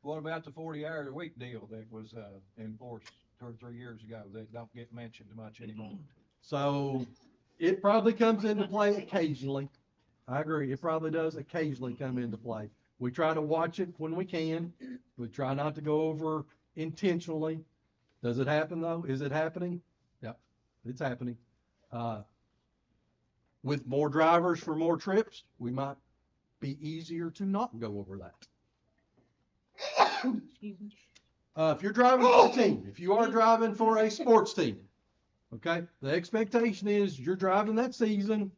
What about the 40 hour a week deal that was enforced 2 or 3 years ago that don't get mentioned much anymore? So it probably comes into play occasionally. I agree. It probably does occasionally come into play. We try to watch it when we can. We try not to go over intentionally. Does it happen though? Is it happening? Yep, it's happening. Uh, with more drivers for more trips, we might be easier to not go over that. If you're driving for a team, if you are driving for a sports team, okay, the expectation is you're driving that season.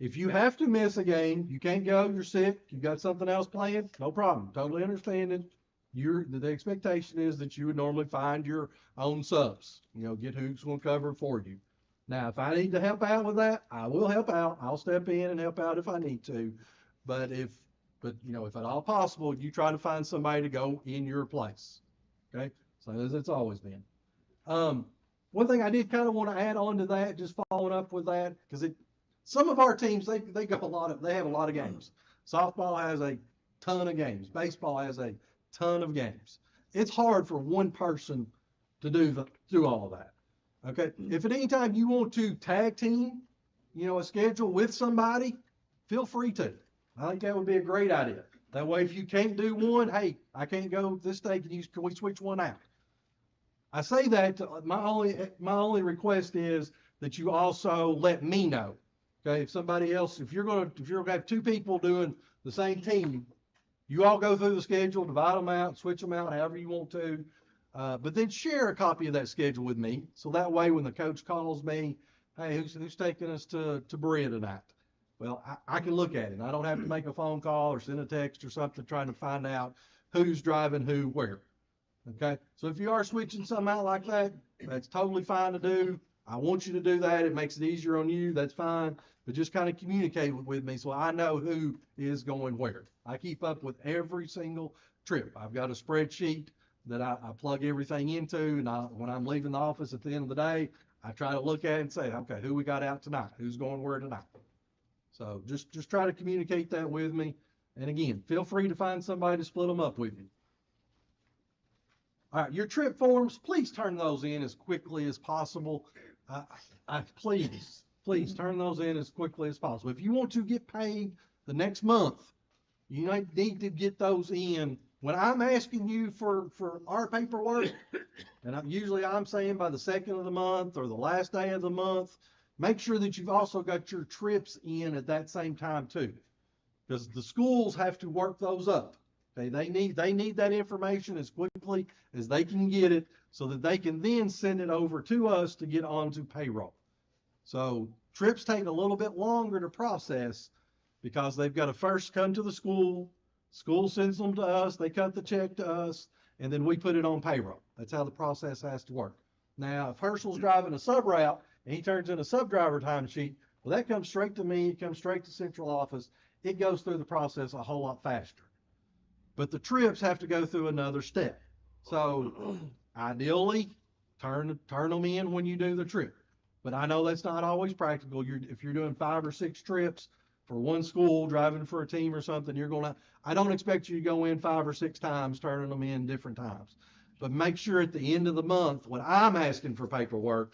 If you have to miss a game, you can't go, you're sick, you got something else planned, no problem. Totally understand it. The expectation is that you would normally find your own subs, get who's going to cover for you. Now, if I need to help out with that, I will help out. I'll step in and help out if I need to. But if at all possible, you try to find somebody to go in your place. Okay? So as it's always been. One thing I did kind of want to add on to that, just following up with that, because some of our teams they have a lot of games. Softball has a ton of games. Baseball has a ton of games. It's hard for one person to do all of that. Okay, if at any time you want to tag team, a schedule with somebody, feel free to. I think that would be a great idea. That way, if you can't do one, hey, I can't go this day. Can we switch one out? I say that my only request is that you also let me know. Okay, if you're gonna have two people doing the same team, you all go through the schedule, divide them out, switch them out, however you want to. But then share a copy of that schedule with me, so that way when the coach calls me, hey, who's taking us to Berea tonight? Well, I can look at it. I don't have to make a phone call or send a text or something trying to find out who's driving who where. Okay, so if you are switching something out like that, that's totally fine to do. I want you to do that. It makes it easier on you. That's fine. But just kind of communicate with me so I know who is going where. I keep up with every single trip. I've got a spreadsheet that I plug everything into, and when I'm leaving the office at the end of the day, I try to look at it and say, okay, who we got out tonight? Who's going where tonight? So just try to communicate that with me. And again, feel free to find somebody to split them up with you. All right, your trip forms, please turn those in as quickly as possible. Please turn those in as quickly as possible. If you want to get paid the next month, you need to get those in. When I'm asking you for our paperwork, and I'm saying by the second of the month or the last day of the month, make sure that you've also got your trips in at that same time too, because the schools have to work those up. Okay, they need that information as quickly as they can get it so that they can then send it over to us to get onto payroll. So trips take a little bit longer to process because they've got to first come to the school. School sends them to us, they cut the check to us, and then we put it on payroll. That's how the process has to work. Now, if Herschel's driving a sub route and he turns in a sub driver timesheet, well, that comes straight to me, it comes straight to central office. It goes through the process a whole lot faster. But the trips have to go through another step. So ideally, turn them in when you do the trip. But I know that's not always practical. If you're doing 5 or 6 trips for one school, driving for a team or something, I don't expect you to go in 5 or 6 times, turning them in different times. But make sure at the end of the month, when I'm asking for paperwork,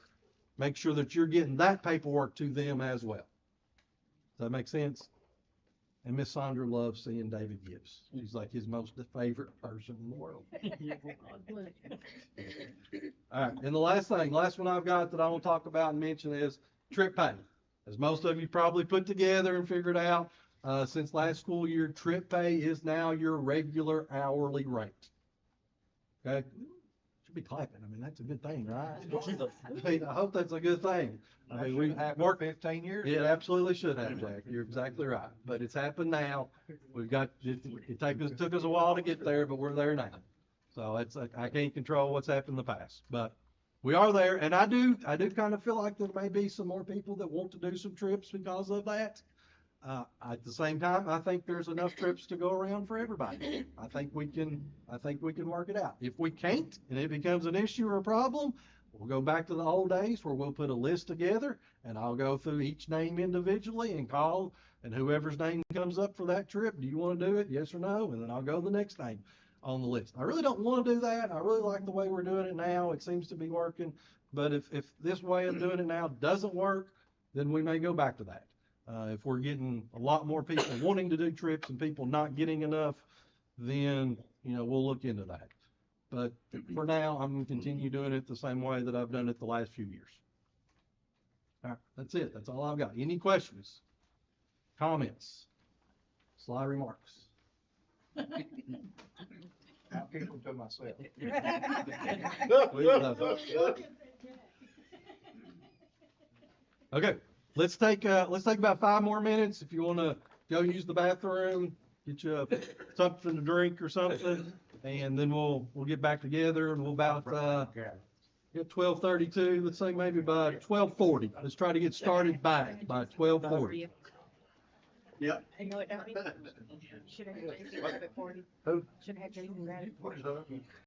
make sure that you're getting that paperwork to them as well. Does that make sense? And Miss Sandra loves seeing David Gibbs. She's like his most favorite person in the world. All right, and the last one I've got that I want to talk about and mention is trip pay. As most of you probably put together and figured out, since last school year, trip pay is now your regular hourly rate. Okay? Should be clapping. I mean, that's a good thing, right? I hope that's a good thing. I mean, we worked 15 years. It absolutely should have, Jack. You're exactly right. But it's happened now. It took us a while to get there, but we're there now. So I can't control what's happened in the past, but we are there. And I do kind of feel like there may be some more people that want to do some trips because of that. At the same time, I think there's enough trips to go around for everybody. I think we can work it out. If we can't, and it becomes an issue or a problem, we'll go back to the old days where we'll put a list together and I'll go through each name individually and call, and whoever's name comes up for that trip, do you want to do it? Yes or no? And then I'll go to the next name. on the list. I really don't want to do that. I really like the way we're doing it now. It seems to be working. But if this way of doing it now doesn't work, then we may go back to that. If we're getting a lot more people wanting to do trips and people not getting enough, then, we'll look into that. But for now, I'm going to continue doing it the same way that I've done it the last few years. All right, that's it. That's all I've got. Any questions? Comments? Sly remarks? I'll keep them to myself. Okay, let's take about 5 more minutes. If you want to go use the bathroom, get you something to drink or something, and then we'll get back together and we'll about get 12:32. Let's say maybe by 12:40. Let's try to get started back by 12:40. Yep. I know it, don't we? Should have had Jason grab it for you. Who? Should have had Jason grab it for you.